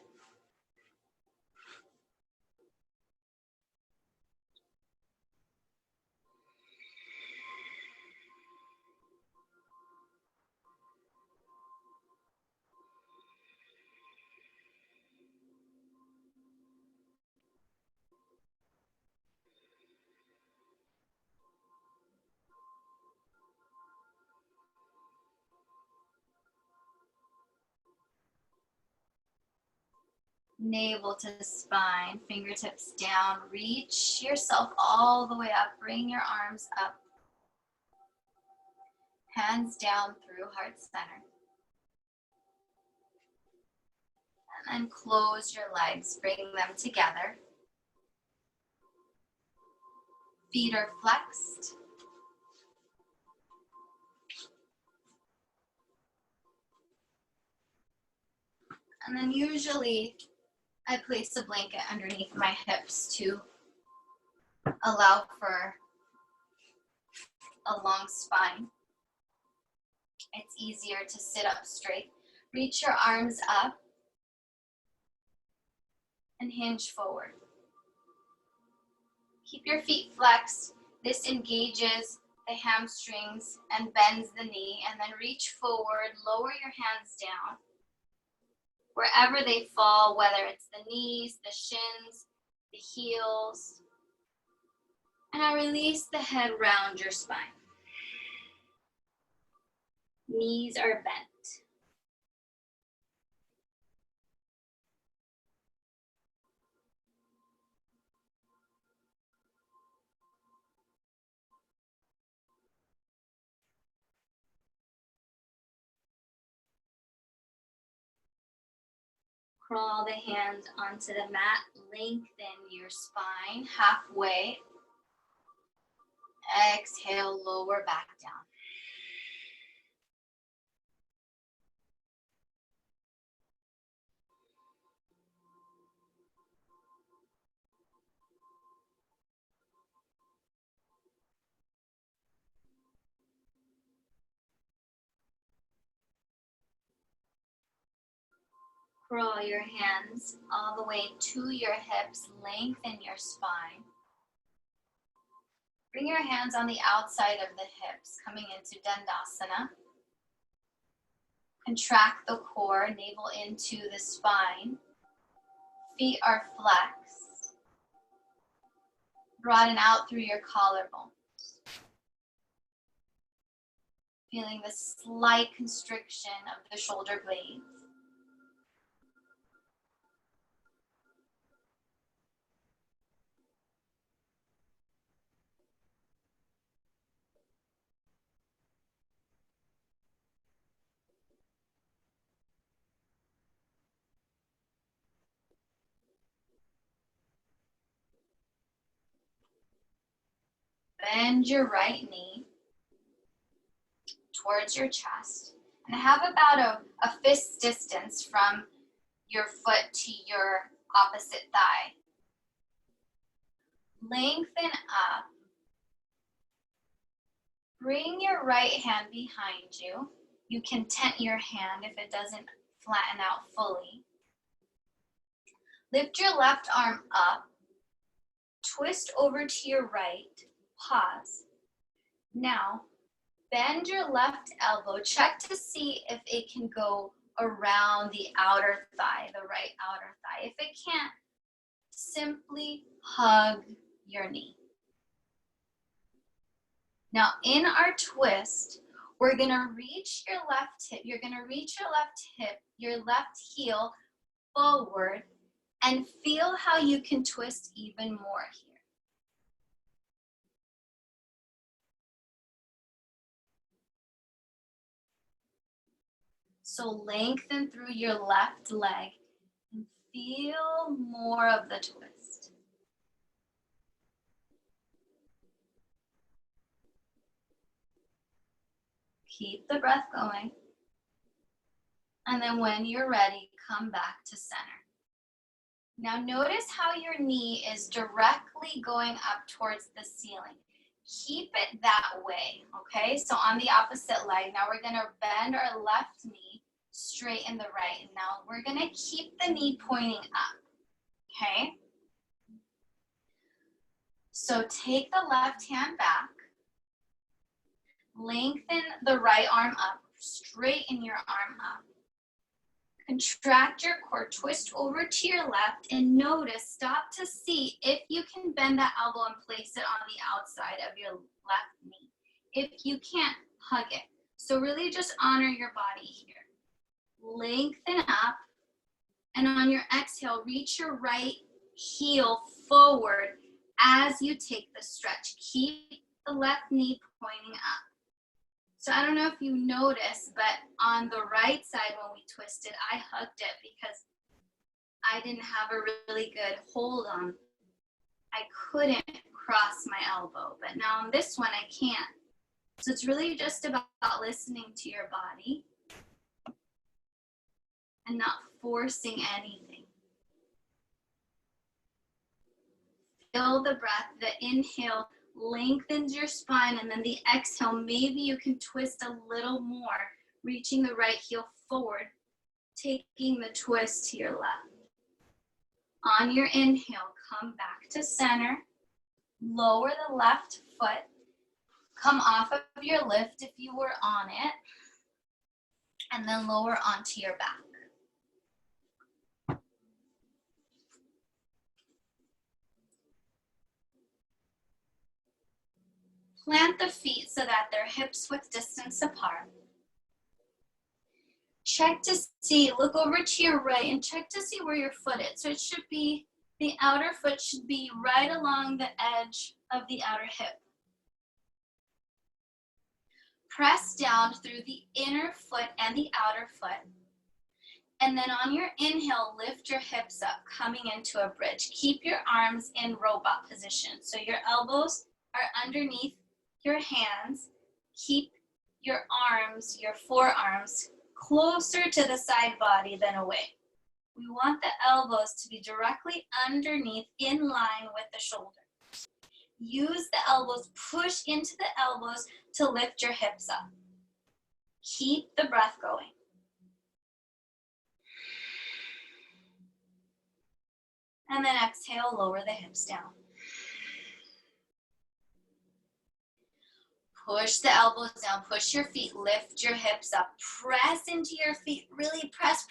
Navel to spine, fingertips down. Reach yourself all the way up. Bring your arms up. Hands down through heart center. And then close your legs. Bring them together. Feet are flexed. And then usually I place a blanket underneath my hips to allow for a long spine. It's easier to sit up straight. Reach your arms up and hinge forward. Keep your feet flexed. This engages the hamstrings and bends the knee, and then reach forward, lower your hands down. Wherever they fall, whether it's the knees, the shins, the heels. And now release the head round your spine. Knees are bent. Crawl the hands onto the mat, lengthen your spine halfway. Exhale, lower back down. Crawl your hands all the way to your hips, lengthen your spine. Bring your hands on the outside of the hips, coming into Dandasana. Contract the core, navel into the spine. Feet are flexed. Broaden out through your collarbones. Feeling the slight constriction of the shoulder blades. Bend your right knee towards your chest and have about a fist distance from your foot to your opposite thigh. Lengthen up. Bring your right hand behind you. You can tent your hand if it doesn't flatten out fully. Lift your left arm up. Twist over to your right. Pause. Now, bend your left elbow. Check to see if it can go around the outer thigh, the right outer thigh. If it can't, simply hug your knee. Now, in our twist, we're gonna reach your left hip. You're gonna reach your left hip, your left heel forward, and feel how you can twist even more here. So lengthen through your left leg and feel more of the twist. Keep the breath going. And then when you're ready, come back to center. Now notice how your knee is directly going up towards the ceiling. Keep it that way, okay? So on the opposite leg, now we're gonna bend our left knee, straighten the right. And now we're gonna keep the knee pointing up, okay? So take the left hand back, lengthen the right arm up, straighten your arm up. Contract your core, twist over to your left, and notice, stop to see if you can bend that elbow and place it on the outside of your left knee. If you can't, hug it. So really just honor your body here. Lengthen up, and on your exhale, reach your right heel forward as you take the stretch. Keep the left knee pointing up. So I don't know if you noticed, but on the right side when we twisted, I hugged it because I didn't have a really good hold on. I couldn't cross my elbow, but now on this one I can. So it's really just about listening to your body and not forcing anything. Feel the breath, the inhale lengthens your spine, and then the exhale, maybe you can twist a little more, reaching the right heel forward, taking the twist to your left. On your inhale, come back to center, lower the left foot, Come off of your lift if you were on it, and then lower onto your back. Plant the feet so that they're hips width distance apart. Check to see, look over to your right and check to see where your foot is. So it should be, the outer foot should be right along the edge of the outer hip. Press down through the inner foot and the outer foot. And then on your inhale, lift your hips up, coming into a bridge. Keep your arms in robot position. So your elbows are underneath your hands. Keep your arms, your forearms, closer to the side body than away. We want the elbows to be directly underneath, in line with the shoulder. Use the elbows, push into the elbows to lift your hips up. Keep the breath going. And then exhale, lower the hips down. Push the elbows down, push your feet, lift your hips up, press into your feet, really press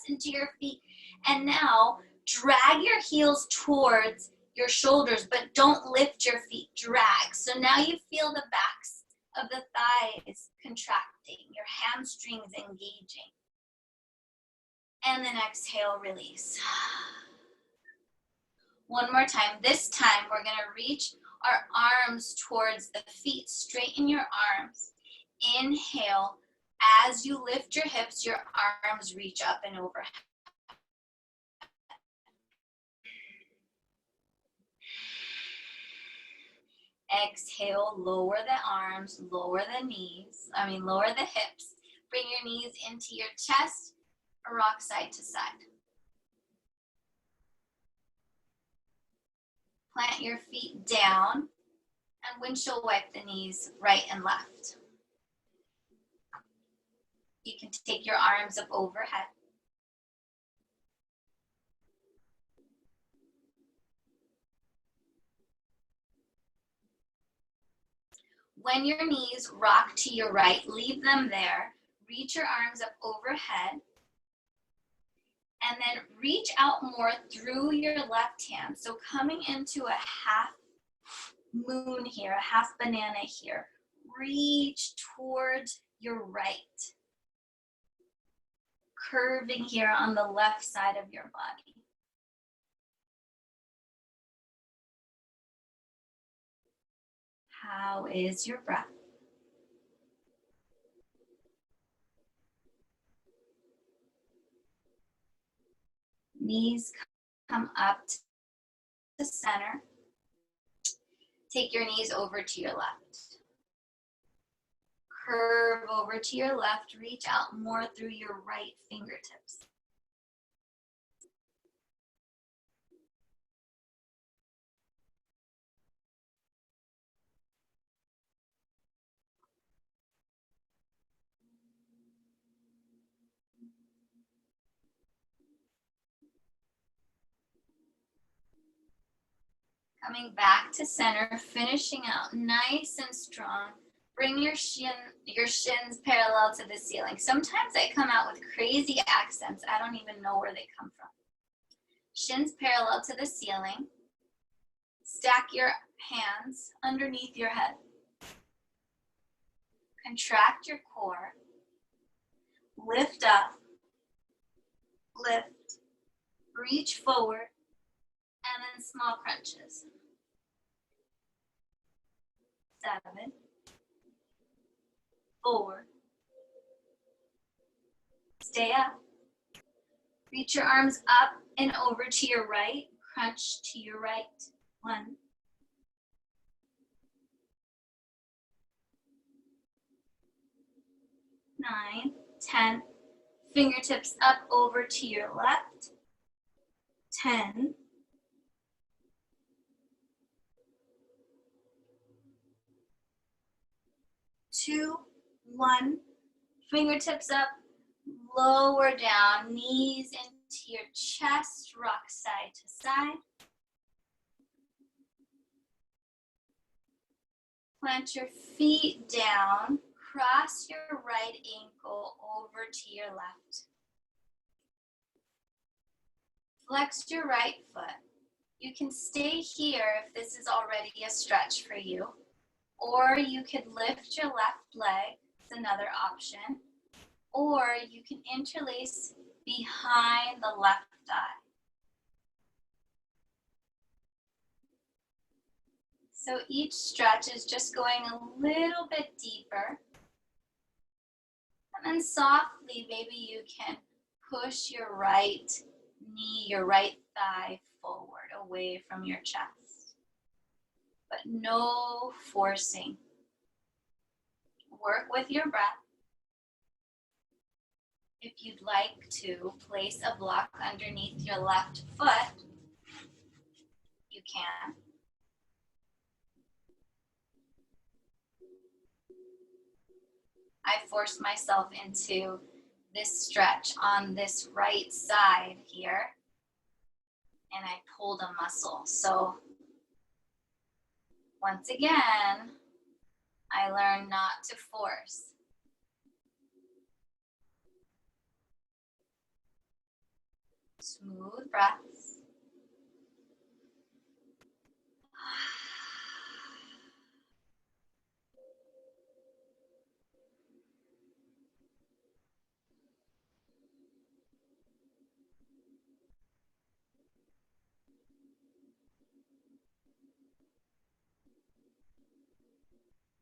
into your feet. And now drag your heels towards your shoulders, but don't lift your feet, drag. So now you feel the backs of the thighs contracting, your hamstrings engaging. And then exhale, release. One more time. This time we're gonna reach our arms towards the feet. Straighten your arms. Inhale. As you lift your hips, your arms reach up and overhead. Exhale, lower the arms, lower the lower the hips. Bring your knees into your chest, rock side to side. Plant your feet down and windshield wipe the knees right and left. You can take your arms up overhead. When your knees rock to your right, leave them there. Reach your arms up overhead. And then reach out more through your left hand. So coming into a half moon here, a half banana here. Reach towards your right. Curving here on the left side of your body. How is your breath? Knees come up to center. Take your knees over to your left. Curve over to your left. Reach out more through your right fingertips. Coming back to center, finishing out nice and strong. Bring your shins parallel to the ceiling. Sometimes I come out with crazy accents. I don't even know where they come from. Shins parallel to the ceiling. Stack your hands underneath your head. Contract your core. Lift up. Lift. Reach forward. And then small crunches. 7, 4. Stay up. Reach your arms up and over to your right. Crunch to your right. 1. 9, 10. Fingertips up over to your left. 10. 2, 1, fingertips up, lower down, knees into your chest, rock side to side. Plant your feet down, cross your right ankle over to your left. Flex your right foot. You can stay here if this is already a stretch for you, or you could lift your left leg, it's another option, or you can interlace behind the left thigh. So each stretch is just going a little bit deeper. And then softly, maybe you can push your right knee, your right thigh forward, away from your chest. But no forcing. Work with your breath. If you'd like to place a block underneath your left foot, you can. I forced myself into this stretch on this right side here, and I pulled a muscle. So once again, I learned not to force. Smooth breaths.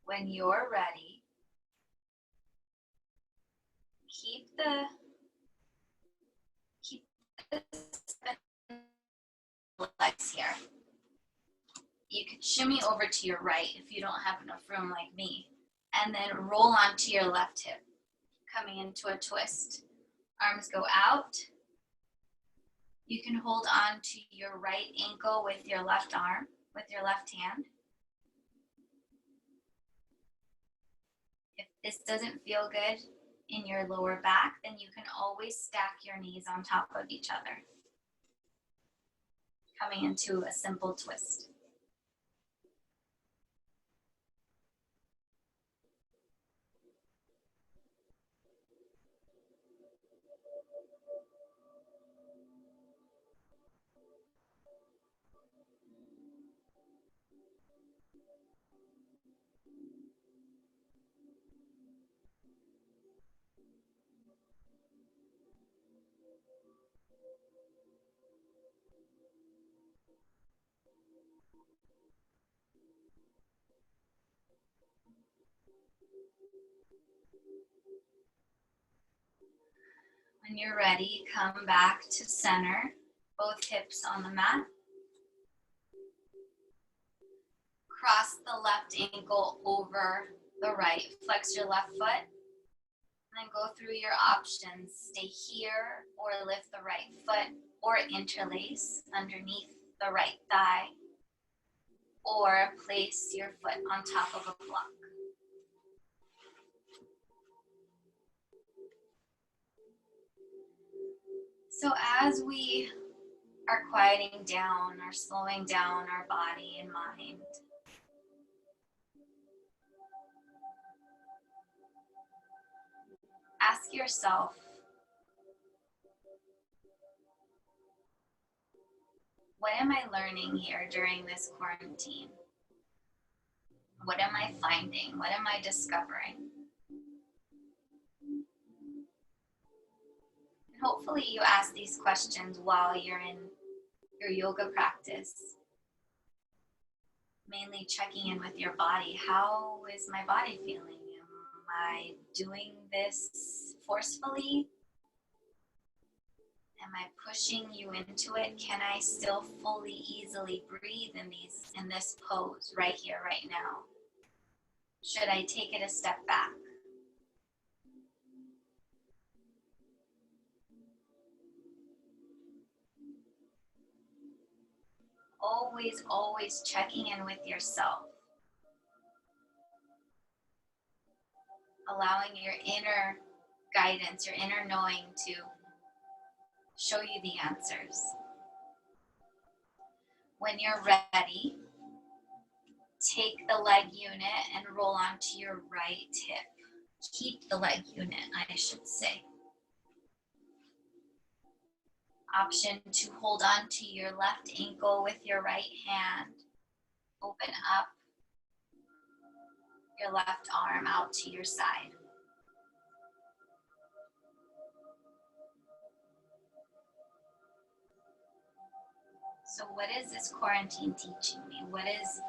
When you're ready, keep the legs here. You could shimmy over to your right if you don't have enough room like me, and then roll onto your left hip, coming into a twist. Arms go out. You can hold on to your right ankle with your left arm, with your left hand. If this doesn't feel good in your lower back, then you can always stack your knees on top of each other, coming into a simple twist. When you're ready, come back to center, both hips on the mat. Cross the left ankle over the right. Flex your left foot. And then go through your options. Stay here or lift the right foot or interlace underneath the right thigh or place your foot on top of a block. So as we are quieting down or slowing down our body and mind, ask yourself, what am I learning here during this quarantine? What am I finding? What am I discovering? And hopefully you ask these questions while you're in your yoga practice, mainly checking in with your body. How is my body feeling? Am I doing this forcefully? Am I pushing you into it? Can I still fully, easily breathe in this pose right here, right now? Should I take it a step back? Always, always checking in with yourself. Allowing your inner guidance, your inner knowing to show you the answers. When you're ready, Take the leg unit and roll onto your right hip. Keep the leg unit, I should say. Option to hold on to your left ankle with your right hand. Open up your left arm out to your side. So what is this quarantine teaching me? What is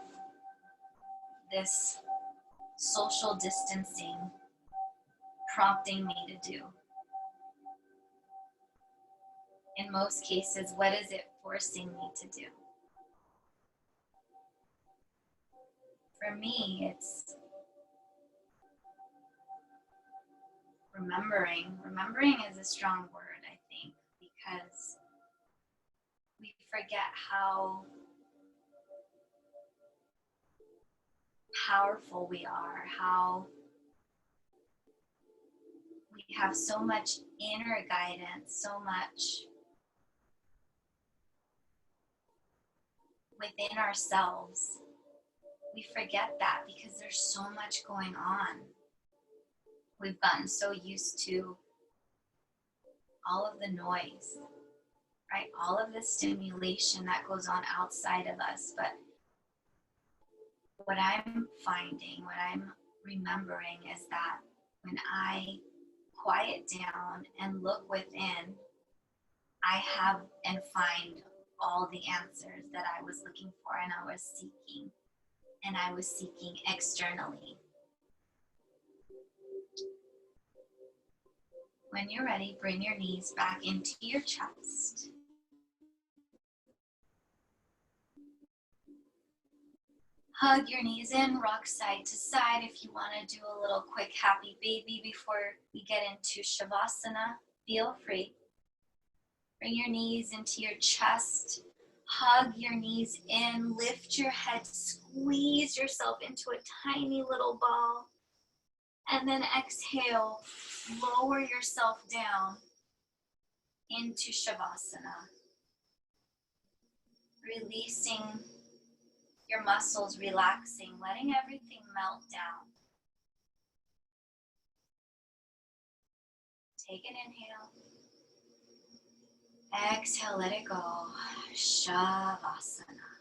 this social distancing prompting me to do? In most cases, what is it forcing me to do? For me, it's remembering. Remembering is a strong word, I think, because we forget how powerful we are, how we have so much inner guidance, so much within ourselves. We forget that because there's so much going on. We've gotten so used to all of the noise, right? All of the stimulation that goes on outside of us. But what I'm finding, what I'm remembering is that when I quiet down and look within, I have and find all the answers that I was looking for and I was seeking. And I was seeking externally. When you're ready, bring your knees back into your chest. Hug your knees in, rock side to side. If you want to do a little quick happy baby before we get into Shavasana, feel free. Bring your knees into your chest. Hug your knees in, lift your head, squeeze yourself into a tiny little ball. And then exhale, lower yourself down into Shavasana. Releasing your muscles, relaxing, letting everything melt down. Take an inhale. Exhale, let it go. Shavasana.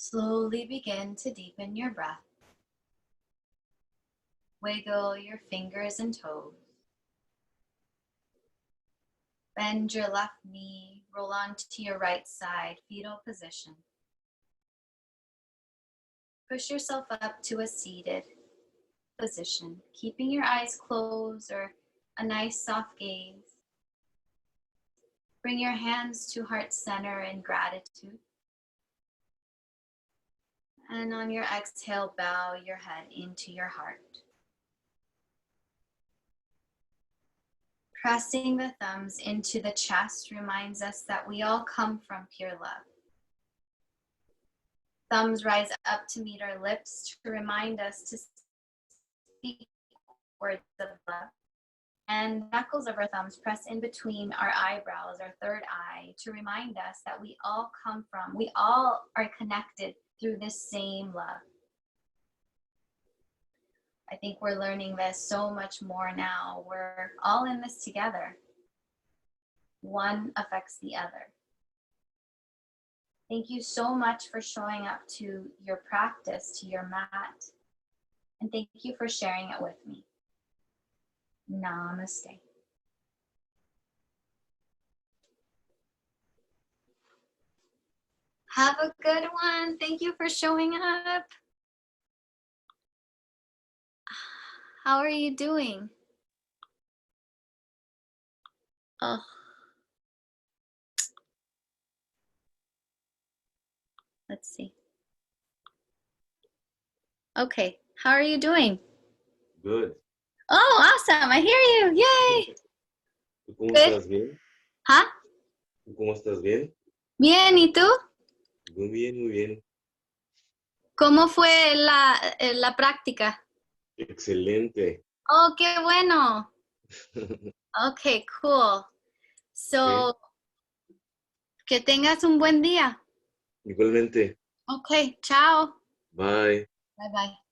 Slowly begin to deepen your breath. Wiggle your fingers and toes. Bend your left knee, roll onto your right side, fetal position. Push yourself up to a seated position, keeping your eyes closed or a nice soft gaze. Bring your hands to heart center in gratitude. And on your exhale, bow your head into your heart. Pressing the thumbs into the chest reminds us that we all come from pure love. Thumbs rise up to meet our lips to remind us to speak words of love. And knuckles of our thumbs press in between our eyebrows, our third eye, to remind us that we all are connected through this same love. I think we're learning this so much more now. We're all in this together. One affects the other. Thank you so much for showing up to your practice, to your mat. And thank you for sharing it with me. Namaste. Have a good one. Thank you for showing up. How are you doing? Oh. Let's see. Okay, how are you doing? Good. Oh, awesome. I hear you. Yay. ¿Tú cómo Good. estás? ¿Bien? ¿Ah? ¿Tú cómo estás? ¿Bien? Bien, ¿y tú? Muy bien, muy bien. ¿Cómo fue la práctica? Excelente. Oh, qué bueno. Okay, cool. So, que tengas un buen día. Igualmente. Okay, chao. Bye. Bye bye.